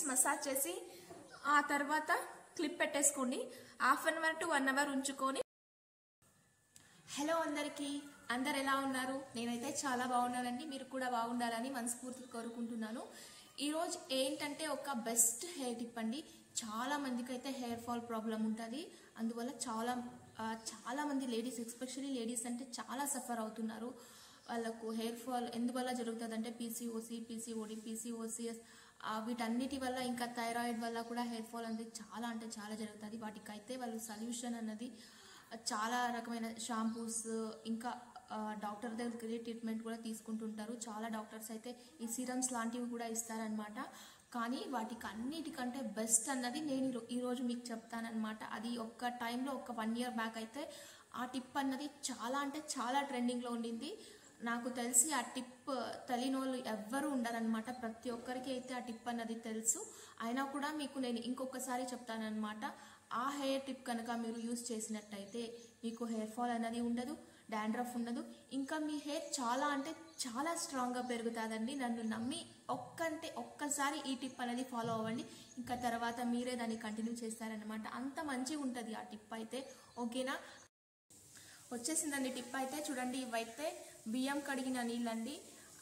Minutes massage చేసి ఆ తర్వాత క్లిప్ పెట్టేసుకోండి. Half an hour to 1 hour ఉంచుకొని. హలో అందరికీ, అందరు ఎలా ఉన్నారు? నేనైతే చాలా బాగున్నానండి. మీరు కూడా బాగుండాలని మనస్ఫూర్తిగా కోరుకుంటున్నాను. ఈరోజు ఏంటంటే ఒక బెస్ట్ హెయిర్ టిప్ అండి. చాలా మందికి అయితే హెయిర్ ఫాల్ ప్రాబ్లం ఉంటుంది. అందువల్ల చాలా మంది లేడీస్, ఎస్పెషల్లీ లేడీస్ అంటే చాలా సఫర్ అవుతున్నారు. వాళ్ళకు హెయిర్ ఫాల్ ఎందువల్ల జరుగుతుంది అంటే పీసీఓడి, పీసీఓసిఎస్ వీటన్నిటి వల్ల, ఇంకా థైరాయిడ్ వల్ల కూడా హెయిర్ ఫాల్ అనేది చాలా అంటే చాలా జరుగుతుంది. వాటికైతే వాళ్ళు సొల్యూషన్ అన్నది చాలా రకమైన షాంపూస్, ఇంకా డాక్టర్ దగ్గరికి వెళ్ళి ట్రీట్మెంట్ కూడా తీసుకుంటుంటారు. చాలా డాక్టర్స్ అయితే ఈ సిరమ్స్ లాంటివి కూడా ఇస్తారనమాట. కానీ వాటికి అన్నిటికంటే బెస్ట్ అన్నది నేను ఈరోజు మీకు చెప్తానమాట. అది ఒక టైంలో ఒక 1 year బ్యాక్ అయితే ఆ టిప్ అన్నది చాలా అంటే చాలా ట్రెండింగ్లో ఉండింది. నాకు తెలిసి ఆ టిప్ తెలియని వాళ్ళు ఎవ్వరూ ఉండరనమాట. ప్రతి ఒక్కరికి అయితే ఆ టిప్ అన్నది తెలుసు. అయినా కూడా మీకు నేను ఇంకొకసారి చెప్తానమాట. ఆ హెయిర్ టిప్ కనుక మీరు యూజ్ చేసినట్టయితే మీకు హెయిర్ ఫాల్ అనేది ఉండదు, డాండ్రఫ్ ఉండదు, ఇంకా మీ హెయిర్ చాలా అంటే చాలా స్ట్రాంగ్గా పెరుగుతుందండి. నన్ను నమ్మి ఒక్కసారి ఈ టిప్ అనేది ఫాలో అవ్వండి. ఇంకా తర్వాత మీరే దాన్ని కంటిన్యూ చేస్తారనమాట. అంత మంచిగా ఉంటుంది ఆ టిప్ అయితే. ఓకేనా? వచ్చేసిందండి టిప్ అయితే. చూడండి, ఇవైతే బియ్యం కడిగిన నీళ్ళండి.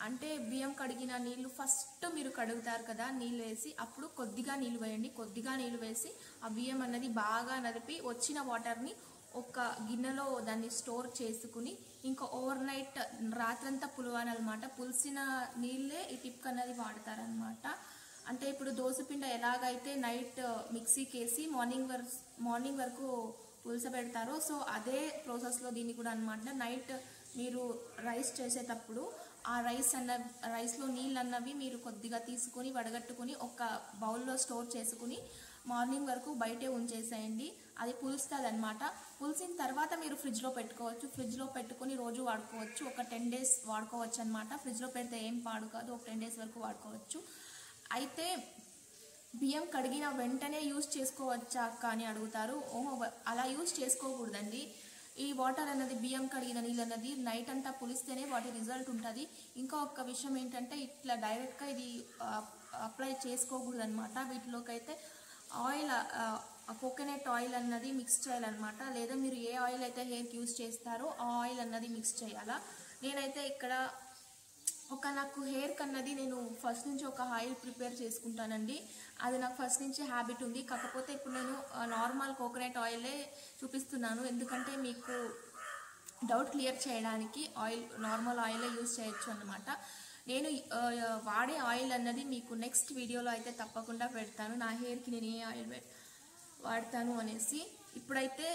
అంటే బియ్యం కడిగిన నీళ్ళు ఫస్ట్ మీరు కడుగుతారు కదా, నీళ్ళు వేసి అప్పుడు కొద్దిగా నీళ్ళు వేయండి. కొద్దిగా నీళ్ళు వేసి ఆ బియ్యం అన్నది బాగా నలిపి వచ్చిన వాటర్ని ఒక గిన్నెలో దాన్ని స్టోర్ చేసుకుని ఇంకా ఓవర్ నైట్ రాత్రంతా పులవాలన్నమాట. పులిసిన నీళ్ళే ఈ టిప్ అన్నది వాడతారనమాట. అంటే ఇప్పుడు దోసపిండి ఎలాగైతే నైట్ మిక్సీకి వేసి మార్నింగ్ వరకు పులుసబెడతారో, సో అదే ప్రాసెస్లో దీన్ని కూడా అనమాట. నైట్ మీరు రైస్ చేసేటప్పుడు ఆ రైస్లో నీళ్ళు అన్నవి మీరు కొద్దిగా తీసుకొని వడగట్టుకుని ఒక బౌల్లో స్టోర్ చేసుకుని మార్నింగ్ వరకు బయటే ఉంచేసేయండి. అది పులుస్తుంది అనమాట. పులిసిన తర్వాత మీరు ఫ్రిడ్జ్లో పెట్టుకోవచ్చు. ఫ్రిడ్జ్లో పెట్టుకుని రోజు వాడుకోవచ్చు. ఒక 10 days వాడుకోవచ్చు అనమాట. ఫ్రిడ్జ్లో పెడితే ఏం పాడు కాదు, ఒక 10 days వరకు వాడుకోవచ్చు. అయితే బియ్యం కడిగిన వెంటనే యూజ్ చేసుకోవచ్చా అక్క అని అడుగుతారు. ఓహో, అలా యూజ్ చేసుకోకూడదండి. ఈ వాటర్ అన్నది, బియ్యం కడిగిన నీళ్ళు అన్నది నైట్ అంతా పులిస్తేనే వాటి రిజల్ట్ ఉంటుంది. ఇంకా ఒక విషయం ఏంటంటే ఇట్లా డైరెక్ట్గా ఇది అప్లై చేసుకోకూడదు అనమాట. వీటిలోకి అయితే ఆయిల్, కోకోనట్ ఆయిల్ అన్నది మిక్స్ చేయాలన్నమాట. లేదా మీరు ఏ ఆయిల్ అయితే హెయిర్కి యూజ్ చేస్తారో ఆ ఆయిల్ అన్నది మిక్స్ చేయాలా. నేనైతే ఇక్కడ నాకు హెయిర్ కన్నది నేను ఫస్ట్ నుంచి ఒక ఆయిల్ ప్రిపేర్ చేసుకుంటానండి. అది నాకు ఫస్ట్ నుంచి హ్యాబిట్ ఉంది. కాకపోతే ఇప్పుడు నేను నార్మల్ కోకోనట్ ఆయిలే చూపిస్తున్నాను, ఎందుకంటే మీకు డౌట్ క్లియర్ చేయడానికి. నార్మల్ ఆయిలే యూజ్ చేయొచ్చు అన్నమాట. నేను వాడే ఆయిల్ అన్నది మీకు నెక్స్ట్ వీడియోలో అయితే తప్పకుండా పెడతాను, నా హెయిర్కి నేను ఏ ఆయిల్ వాడతాను అనేసి. ఇప్పుడైతే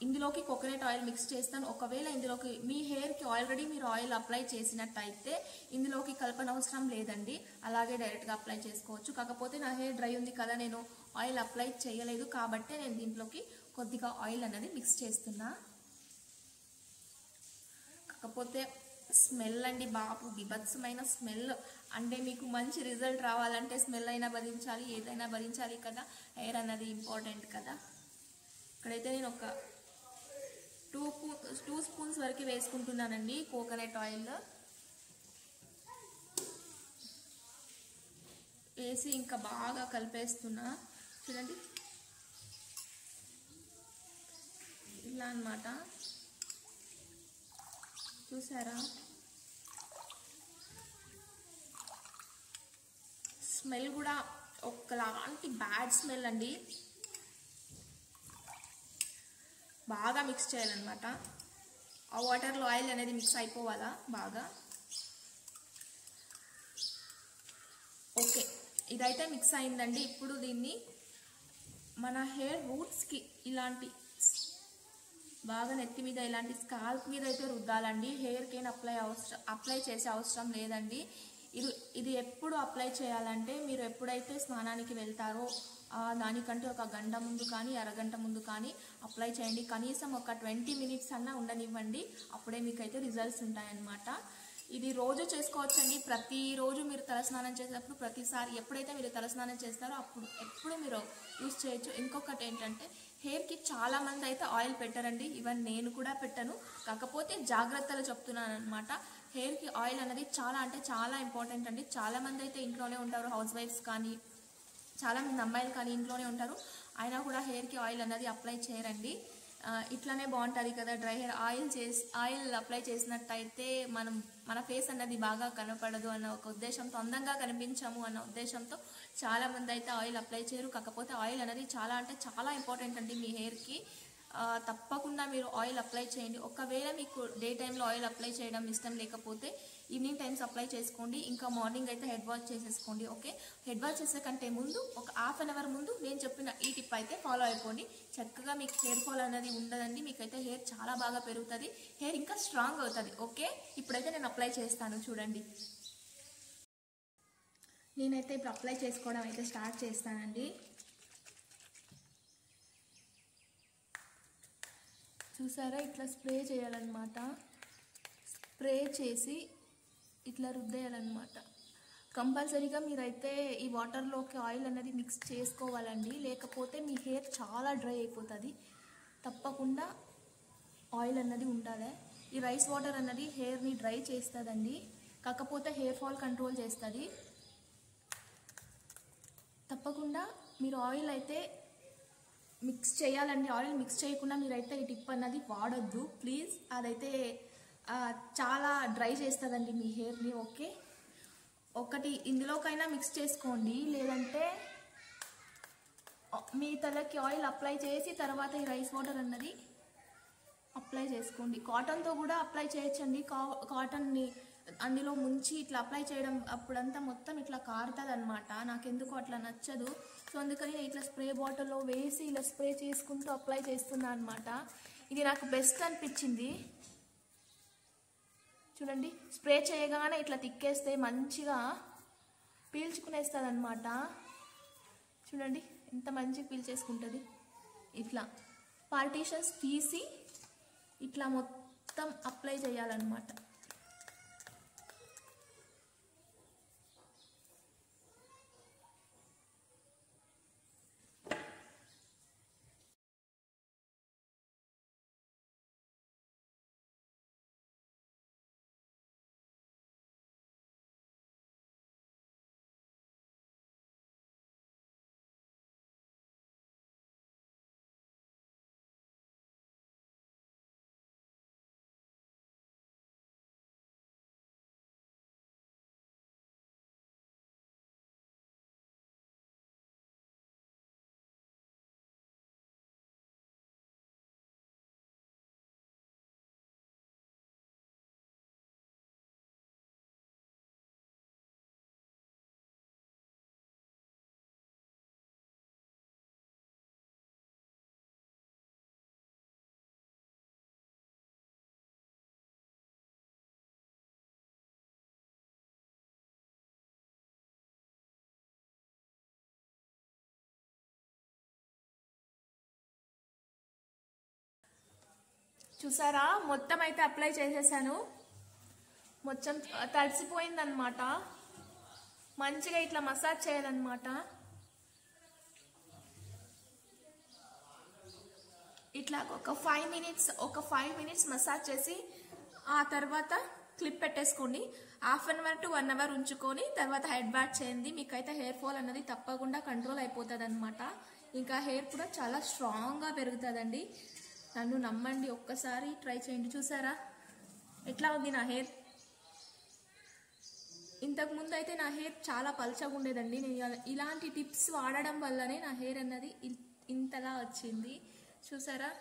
ఇందులోకి కోకోనట్ ఆయిల్ మిక్స్ చేస్తాను. ఒకవేళ ఇందులోకి మీ హెయిర్కి ఆల్రెడీ మీరు ఆయిల్ అప్లై చేసినట్టయితే ఇందులోకి కలపనవసరం లేదండి, అలాగే డైరెక్ట్గా అప్లై చేసుకోవచ్చు. కాకపోతే నా హెయిర్ డ్రై ఉంది కదా, నేను ఆయిల్ అప్లై చేయలేదు కాబట్టి నేను దీంట్లోకి కొద్దిగా ఆయిల్ అనేది మిక్స్ చేస్తున్నా. కాకపోతే స్మెల్ అండి బాబు, బీభత్సమైన స్మెల్. అంటే మీకు మంచి రిజల్ట్ రావాలంటే స్మెల్ అయినా భరించాలి, ఏదైనా భరించాలి కదా. హెయిర్ అన్నది ఇంపార్టెంట్ కదా. ఇక్కడైతే నేను ఒక 2 స్పూన్స్ వరకు వేసుకుంటున్నానండి కోకోనట్ ఆయిల్. వేసి ఇంకా బాగా కలిపేస్తున్నా. చూడండి, ఇలా అన్నమాట. చూసారా? స్మెల్ కూడా ఒకలాంటి బ్యాడ్ స్మెల్ అండి. బాగా మిక్స్ చేయాలన్నమాట. ఆ వాటర్లో ఆయిల్ అనేది మిక్స్ అయిపోవాలా బాగా. ఓకే, ఇదైతే మిక్స్ అయిందండి. ఇప్పుడు దీన్ని మన హెయిర్ రూట్స్కి ఇలాంటి బాగా నెత్తి మీద, ఇలాంటి స్కాల్ప్ మీద అయితే రుద్దాలండి. హెయిర్కి ఏం అప్లై చేసే అవసరం లేదండి. ఇది ఎప్పుడు అప్లై చేయాలంటే మీరు ఎప్పుడైతే స్నానానికి వెళ్తారో దానికంటే ఒక గంట ముందు కానీ అరగంట ముందు కానీ అప్లై చేయండి. కనీసం ఒక 20 minutes అన్నా ఉండనివ్వండి. అప్పుడే మీకైతే రిజల్ట్స్ ఉంటాయన్నమాట. ఇది రోజు చేసుకోవచ్చండి. ప్రతిరోజు మీరు తలస్నానం చేసేటప్పుడు, ప్రతిసారి ఎప్పుడైతే మీరు తలస్నానం చేస్తారో అప్పుడు ఎప్పుడు మీరు యూజ్ చేయొచ్చు. ఇంకొకటి ఏంటంటే హెయిర్కి చాలామంది అయితే ఆయిల్ పెట్టరండి. ఈవెన్ నేను కూడా పెట్టను. కాకపోతే జాగ్రత్తలు చెప్తున్నాను అనమాట. హెయిర్కి ఆయిల్ అనేది చాలా అంటే చాలా ఇంపార్టెంట్ అండి. చాలామంది అయితే ఇంట్లోనే ఉంటారు, హౌస్ వైఫ్స్ కానీ చాలా మంది అమ్మాయిలు కానీ ఇంట్లోనే ఉంటారు, అయినా కూడా హెయిర్కి ఆయిల్ అన్నది అప్లై చేయరండి. ఇట్లానే బాగుంటుంది కదా డ్రై హెయిర్. ఆయిల్ అప్లై చేసినట్టయితే మన ఫేస్ అన్నది బాగా కనపడదు అన్న ఒక ఉద్దేశంతో, అందంగా కనిపించము అన్న ఉద్దేశంతో చాలా మంది అయితే ఆయిల్ అప్లై చేయరు. కాకపోతే ఆయిల్ అనేది చాలా అంటే చాలా ఇంపార్టెంట్ అండి మీ హెయిర్కి. తప్పకుండా మీరు ఆయిల్ అప్లై చేయండి. ఒకవేళ మీకు డే టైంలో ఆయిల్ అప్లై చేయడం ఇష్టం లేకపోతే ఈవినింగ్ టైమ్స్ అప్లై చేసుకోండి. ఇంకా మార్నింగ్ అయితే హెడ్ వాష్ చేసేసుకోండి. ఓకే, హెడ్ వాష్ చేసే కంటే ముందు ఒక హాఫ్ అన్ అవర్ ముందు నేను చెప్పిన ఈ టిప్ అయితే ఫాలో అయిపోండి. చక్కగా మీకు హెయిర్ ఫాల్ అనేది ఉండదండి. మీకైతే హెయిర్ చాలా బాగా పెరుగుతుంది, హెయిర్ ఇంకా స్ట్రాంగ్ అవుతుంది. ఓకే, ఇప్పుడైతే నేను అప్లై చేస్తాను చూడండి. నేనైతే ఇప్పుడు అప్లై చేసుకోవడం అయితే స్టార్ట్ చేస్తానండి. చూసారా, ఇట్లా స్ప్రే చేయాలన్నమాట. స్ప్రే చేసి ఇట్లా రుద్దేయాలన్నమాట. కంపల్సరీగా మీరైతే ఈ వాటర్లోకి ఆయిల్ అనేది మిక్స్ చేసుకోవాలండి, లేకపోతే మీ హెయిర్ చాలా డ్రై అయిపోతుంది. తప్పకుండా ఆయిల్ అన్నది ఉండాలి. ఈ రైస్ వాటర్ అన్నది హెయిర్ని డ్రై చేస్తుందండి, కాకపోతే హెయిర్ ఫాల్ కంట్రోల్ చేస్తుంది. తప్పకుండా మీరు ఆయిల్ అయితే మిక్స్ చేయాలండి. ఆయిల్ మిక్స్ చేయకుండా మీరైతే ఈ టిప్ అన్నది వాడొద్దు ప్లీజ్. అదైతే చాలా డ్రై చేస్తుందండి మీ హెయిర్ని. ఓకే, ఒకటి ఇందులోకైనా మిక్స్ చేసుకోండి, లేదంటే మీ తలకి ఆయిల్ అప్లై చేసి తర్వాత ఈ రైస్ వాటర్ అన్నది అప్లై చేసుకోండి. కాటన్తో కూడా అప్లై చేయొచ్చండి. కాటన్ని అందులో ముంచి ఇట్లా అప్లై చేయడం అప్పుడంతా మొత్తం ఇట్లా కారుతుంది అనమాట. నాకెందుకు అట్లా నచ్చదు. సో అందుకని నేను ఇట్లా స్ప్రే బాటిల్లో వేసి ఇలా స్ప్రే చేసుకుంటూ అప్లై చేస్తున్నాను అనమాట. ఇది నాకు బెస్ట్ అనిపించింది. చూడండి, స్ప్రే చేయగానే ఇట్లా తిక్కేస్తే మంచిగా పీల్చుకునేస్తుంది అనమాట. చూడండి ఎంత మంచిగా పీల్చేసుకుంటుంది. ఇట్లా పార్టీషన్స్ తీసి ఇట్లా మొత్తం అప్లై చేయాలన్నమాట. చూసారా, మొత్తం అయితే అప్లై చేసేసాను. మొత్తం తడిసిపోయిందనమాట. మంచిగా ఇట్లా మసాజ్ చేయాలన్నమాట. ఇట్లా ఒక 5 మినిట్స్ మసాజ్ చేసి ఆ తర్వాత క్లిప్ పెట్టేసుకోండి. Half an hour to 1 hour ఉంచుకొని తర్వాత హెడ్ బాత్ చేయండి. మీకైతే హెయిర్ ఫాల్ అన్నది తప్పకుండా కంట్రోల్ అయిపోతుంది అనమాట. ఇంకా హెయిర్ కూడా చాలా స్ట్రాంగ్గా పెరుగుతుందండి. నన్ను నమ్మండి, ఒక్కసారి ట్రై చేయండి. చూసారా ఎట్లా ఉంది నా హెయిర్? ఇంతకుముందు అయితే నా హెయిర్ చాలా పల్చగా ఉండేదండి. నేను ఇలాంటి టిప్స్ వాడడం వల్లనే నా హెయిర్ అన్నది ఇంతలా వచ్చింది. చూసారా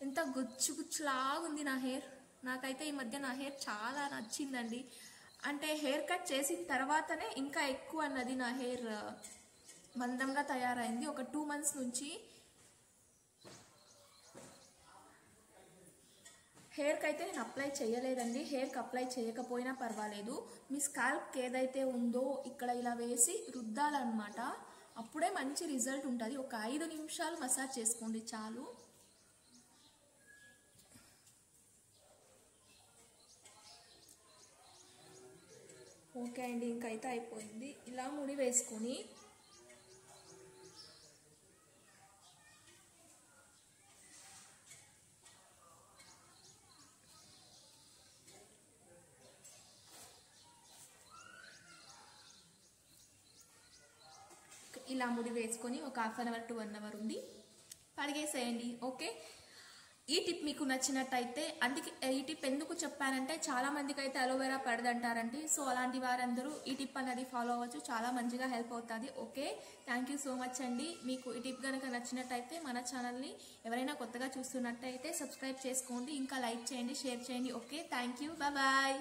ఎంత గుచ్చులాగా ఉంది నా హెయిర్. నాకైతే ఈ మధ్య నా హెయిర్ చాలా నచ్చిందండి. అంటే హెయిర్ కట్ చేసిన తర్వాతనే ఇంకా ఎక్కువ అన్నది నా హెయిర్ మందంగా తయారైంది. ఒక 2 మంత్స్ నుంచి హెయిర్కి అయితే నేను అప్లై చేయలేదండి. హెయిర్కి అప్లై చేయకపోయినా పర్వాలేదు, మీ స్కాల్ప్కి ఏదైతే ఉందో ఇక్కడ ఇలా వేసి రుద్దాలన్నమాట. అప్పుడే మంచి రిజల్ట్ ఉంటుంది. ఒక 5 నిమిషాలు మసాజ్ చేసుకోండి చాలు. ఓకే అండి, ఇంకైతే అయిపోయింది. ఇలా ముడి వేసుకొని ఇలా ముడి వేసుకొని ఒక half an hour to 1 hour ఉండి కడిగేసేయండి. ఓకే, ఈ టిప్ మీకు నచ్చినట్టయితే, అందుకే ఈ టిప్ ఎందుకు చెప్పానంటే చాలా మందికి అయితే అలోవెరా పడదంటారండి. సో అలాంటి వారందరూ ఈ టిప్ అనేది ఫాలో అవ్వచ్చు, చాలా మంచిగా హెల్ప్ అవుతుంది. Okay, thank you so much అండి. మీకు ఈ టిప్ కనుక నచ్చినట్టయితే మన ఛానల్ని ఎవరైనా కొత్తగా చూస్తున్నట్టయితే సబ్స్క్రైబ్ చేసుకోండి, ఇంకా లైక్ చేయండి, షేర్ చేయండి. Okay, thank you, bye.